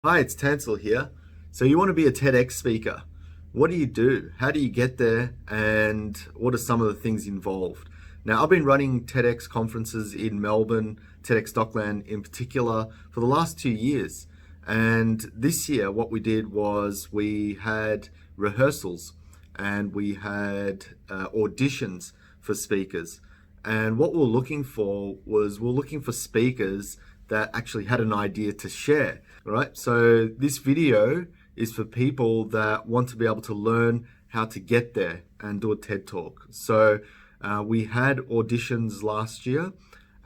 Hi, it's Tansel here. So you want to be a TEDx speaker. What do you do? How do you get there? And what are some of the things involved? Now, I've been running TEDx conferences in Melbourne, TEDx Dockland in particular, for the last 2 years. And this year, what we did was we had rehearsals and we had auditions for speakers. And what we're looking for was we're looking for speakers that actually had an idea to share, right? So this video is for people that want to be able to learn how to get there and do a TED Talk. So we had auditions last year,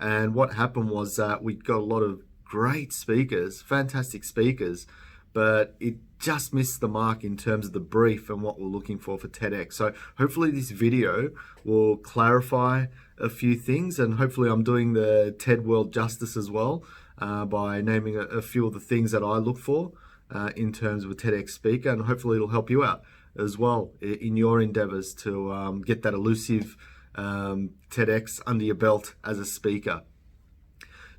and what happened was that we got a lot of great speakers, fantastic speakers, but it just missed the mark in terms of the brief and what we're looking for TEDx. So hopefully this video will clarify a few things, and hopefully I'm doing the TED world justice as well by naming a few of the things that I look for in terms of a TEDx speaker, and hopefully it'll help you out as well in your endeavors to get that elusive TEDx under your belt as a speaker.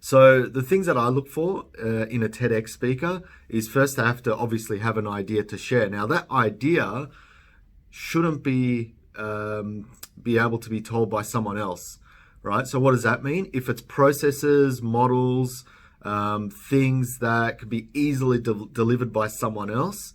So the things that I look for in a TEDx speaker is first I have to obviously have an idea to share. Now that idea shouldn't be able to be told by someone else, right? So what does that mean? If it's processes, models, things that could be easily delivered by someone else,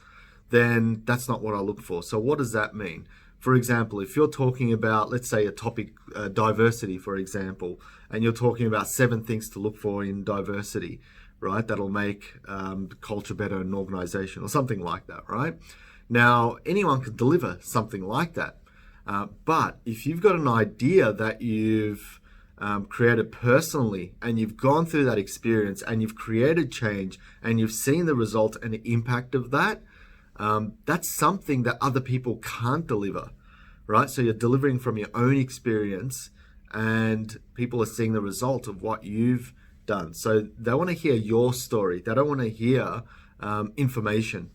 then that's not what I look for. So what does that mean? For example, if you're talking about, let's say, a topic, diversity, for example, and you're talking about 7 things to look for in diversity, right? That'll make culture better in an organization or something like that, right? Now, anyone could deliver something like that. But if you've got an idea that you've created personally and you've gone through that experience and you've created change and you've seen the result and the impact of that, that's something that other people can't deliver, right? So you're delivering from your own experience and people are seeing the result of what you've done. So they want to hear your story. They don't want to hear information,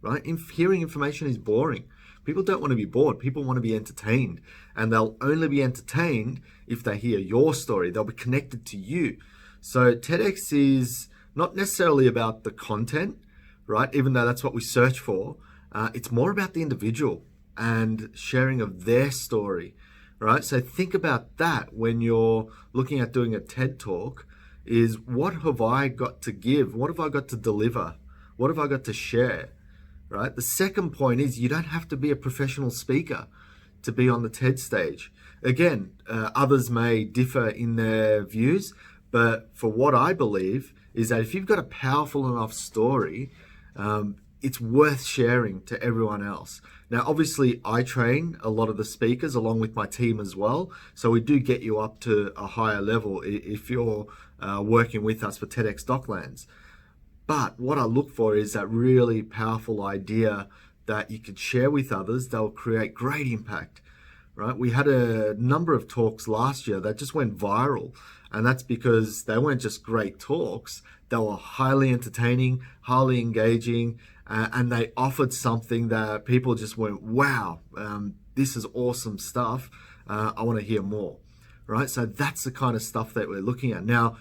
right? Hearing information is boring. People don't want to be bored. People want to be entertained. And they'll only be entertained if they hear your story. They'll be connected to you. So TEDx is not necessarily about the content, right? Even though that's what we search for. It's more about the individual and sharing of their story, right? So think about that when you're looking at doing a TED Talk, is what have I got to give? What have I got to deliver? What have I got to share, right? The second point is you don't have to be a professional speaker to be on the TED stage. Again, others may differ in their views, but for what I believe is that if you've got a powerful enough story, it's worth sharing to everyone else. Now, obviously, I train a lot of the speakers along with my team as well. So we do get you up to a higher level if you're working with us for TEDx Docklands. But what I look for is that really powerful idea that you could share with others. They'll create great impact, right? We had a number of talks last year that just went viral. And that's because they weren't just great talks. They were highly entertaining, highly engaging, and they offered something that people just went, wow, this is awesome stuff. I want to hear more, right? So that's the kind of stuff that we're looking at. Now,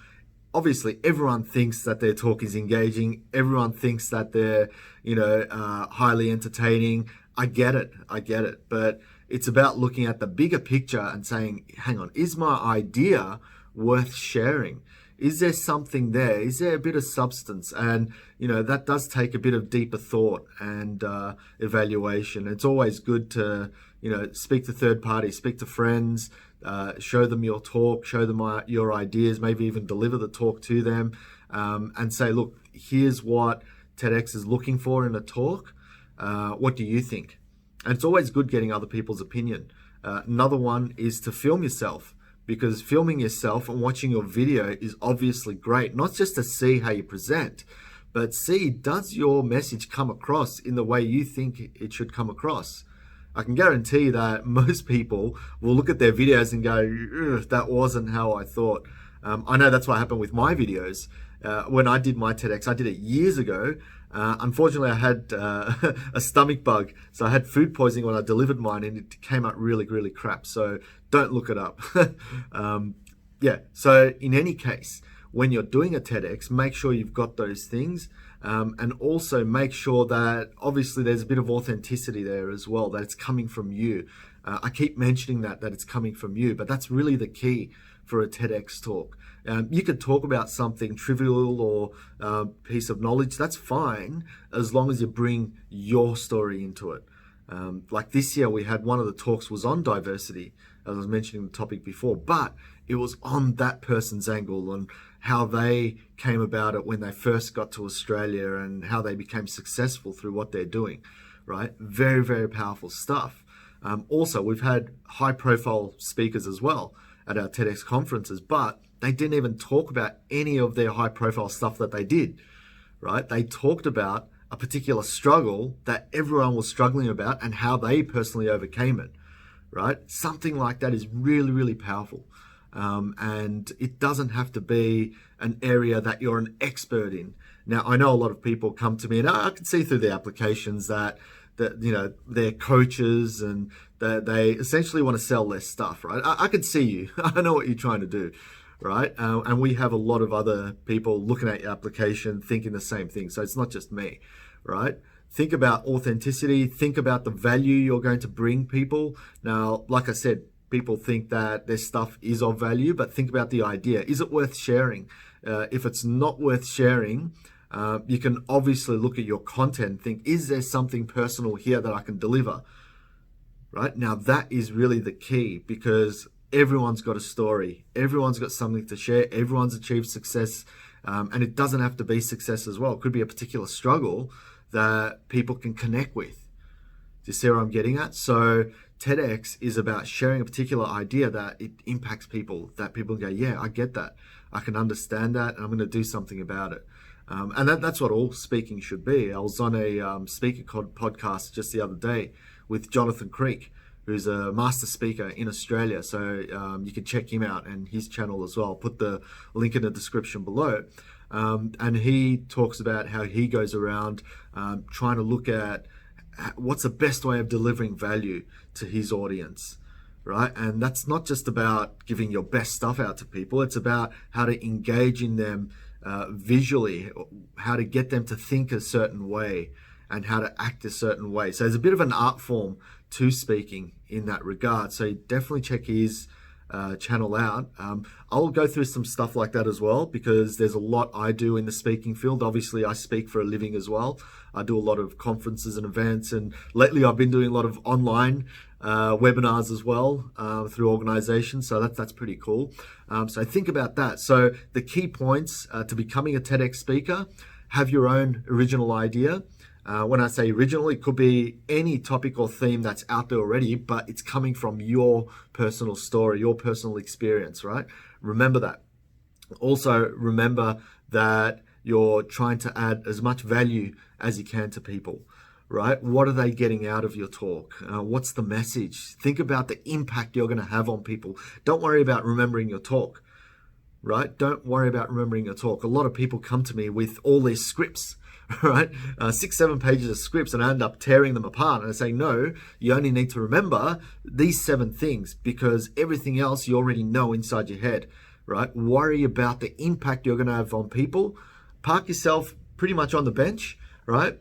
obviously, everyone thinks that their talk is engaging. Everyone thinks that they're, highly entertaining. I get it. But it's about looking at the bigger picture and saying, hang on, is my idea worth sharing? Is there something there? Is there a bit of substance? And, that does take a bit of deeper thought and evaluation. It's always good to, speak to third parties, speak to friends, show them your talk, show them your ideas, maybe even deliver the talk to them and say, look, here's what TEDx is looking for in a talk. What do you think? And it's always good getting other people's opinion. Another one is to film yourself, because filming yourself and watching your video is obviously great, not just to see how you present, but see, does your message come across in the way you think it should come across? I can guarantee that most people will look at their videos and go, that wasn't how I thought. I know that's what happened with my videos. When I did my TEDx, I did it years ago. Unfortunately, I had a stomach bug, so I had food poisoning when I delivered mine, and it came out really, really crap. So don't look it up. So in any case, when you're doing a TEDx, make sure you've got those things. And also make sure that obviously there's a bit of authenticity there as well, that it's coming from you. I keep mentioning that it's coming from you, but that's really the key for a TEDx talk. You could talk about something trivial or piece of knowledge, that's fine, as long as you bring your story into it. Like this year, we had one of the talks was on diversity, as I was mentioning the topic before, but it was on that person's angle and how they came about it when they first got to Australia and how they became successful through what they're doing, right? Very, very powerful stuff. Also, we've had high profile speakers as well at our TEDx conferences, but they didn't even talk about any of their high profile stuff that they did, right? They talked about a particular struggle that everyone was struggling about and how they personally overcame it, right? Something like that is really, really powerful. And it doesn't have to be an area that you're an expert in. Now, I know a lot of people come to me and I can see through the applications that they're coaches and that they essentially want to sell their stuff, right? I can see you. I know what you're trying to do, right? And we have a lot of other people looking at your application thinking the same thing. So it's not just me, right? Think about authenticity. Think about the value you're going to bring people. Now, like I said, people think that their stuff is of value, but think about the idea. Is it worth sharing? If it's not worth sharing, you can obviously look at your content and think, is there something personal here that I can deliver? Right? Now, that is really the key, because everyone's got a story. Everyone's got something to share. Everyone's achieved success. And it doesn't have to be success as well. It could be a particular struggle that people can connect with. Do you see where I'm getting at? So TEDx is about sharing a particular idea that it impacts people, that people go, yeah, I get that. I can understand that, and I'm going to do something about it. And that's what all speaking should be. I was on a speaker podcast just the other day with Jonathan Creek, who's a master speaker in Australia. So you can check him out and his channel as well. I'll put the link in the description below. And he talks about how he goes around trying to look at what's the best way of delivering value to his audience, right? And that's not just about giving your best stuff out to people. It's about how to engage in them visually, how to get them to think a certain way and how to act a certain way. So there's a bit of an art form to speaking in that regard. So definitely check his channel out. I'll go through some stuff like that as well, because there's a lot I do in the speaking field. Obviously, I speak for a living as well. I do a lot of conferences and events, and lately I've been doing a lot of online webinars as well through organizations. So that's pretty cool. So think about that. So the key points to becoming a TEDx speaker: have your own original idea. When I say original, it could be any topic or theme that's out there already, but it's coming from your personal story, your personal experience, right? Remember that. Also, remember that you're trying to add as much value as you can to people, right? What are they getting out of your talk? What's the message? Think about the impact you're going to have on people. Don't worry about remembering your talk, right? Don't worry about remembering your talk. A lot of people come to me with all these scripts, right? 6-7 pages of scripts, and I end up tearing them apart. And I say, no, you only need to remember these 7 things, because everything else you already know inside your head, right? Worry about the impact you're going to have on people. Park yourself pretty much on the bench, right?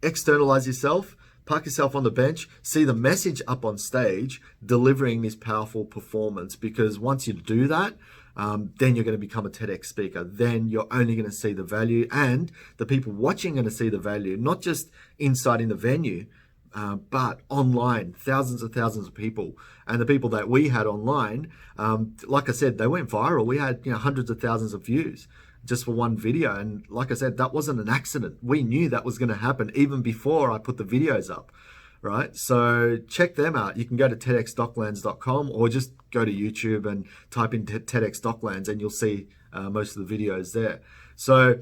Externalize yourself, park yourself on the bench, see the message up on stage, delivering this powerful performance. Because once you do that, then you're going to become a TEDx speaker. Then you're only going to see the value, and the people watching are going to see the value, not just inside in the venue, but online, thousands and thousands of people. And the people that we had online, like I said, they went viral. We had hundreds of thousands of views just for one video. And like I said, that wasn't an accident. We knew that was going to happen even before I put the videos up. Right? So check them out. You can go to TEDxDocklands.com or just go to YouTube and type in TEDx Docklands and you'll see most of the videos there. So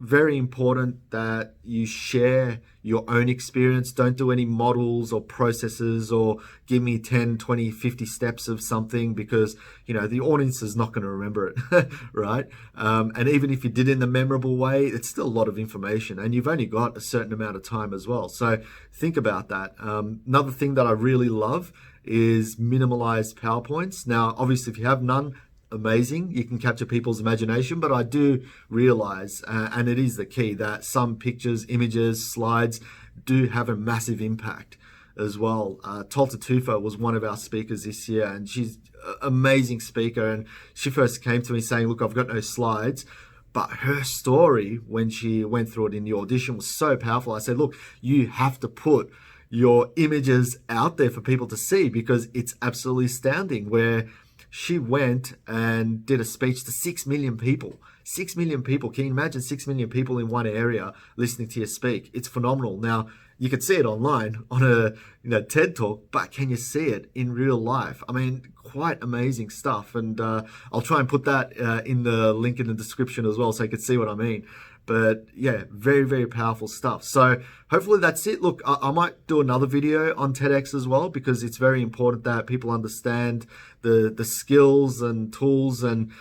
very important that you share your own experience. Don't do any models or processes or give me 10, 20, 50 steps of something, because the audience is not going to remember it, right? And even if you did it in a memorable way, it's still a lot of information, and you've only got a certain amount of time as well. So think about that. Another thing that I really love is minimalized PowerPoints. Now, obviously, if you have none, amazing. You can capture people's imagination, but I do realize, and it is the key, that some pictures, images, slides do have a massive impact as well. Tolta Tufa was one of our speakers this year, and she's an amazing speaker. And she first came to me saying, look, I've got no slides. But her story, when she went through it in the audition, was so powerful. I said, look, you have to put your images out there for people to see, because it's absolutely astounding, where she went and did a speech to 6 million people. 6 million people. Can you imagine 6 million people in one area listening to you speak? It's phenomenal. Now, you could see it online on a TED talk, but can you see it in real life? I mean, quite amazing stuff. And I'll try and put that in the link in the description as well, so you can see what I mean. But yeah, very, very powerful stuff. So hopefully that's it. Look, I might do another video on TEDx as well, because it's very important that people understand the skills and tools and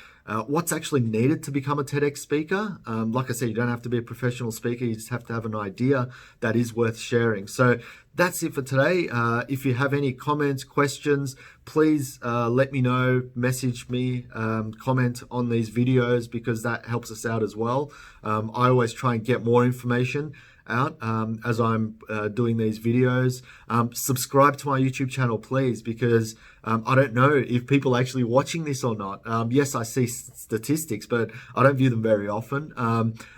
what's actually needed to become a TEDx speaker. Like I said, you don't have to be a professional speaker. You just have to have an idea that is worth sharing. So that's it for today. If you have any comments, questions, please let me know, message me, comment on these videos, because that helps us out as well. I always try and get more information out as I'm doing these videos. Subscribe to my YouTube channel, please, because I don't know if people are actually watching this or not. Yes, I see statistics, but I don't view them very often.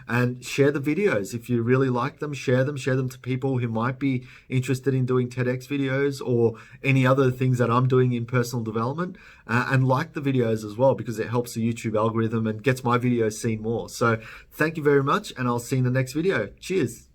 And share the videos. If you really like them, share them to people who might be interested in doing TEDx videos or any other things that I'm doing in personal development. And like the videos as well, because it helps the YouTube algorithm and gets my videos seen more. So thank you very much, and I'll see you in the next video. Cheers.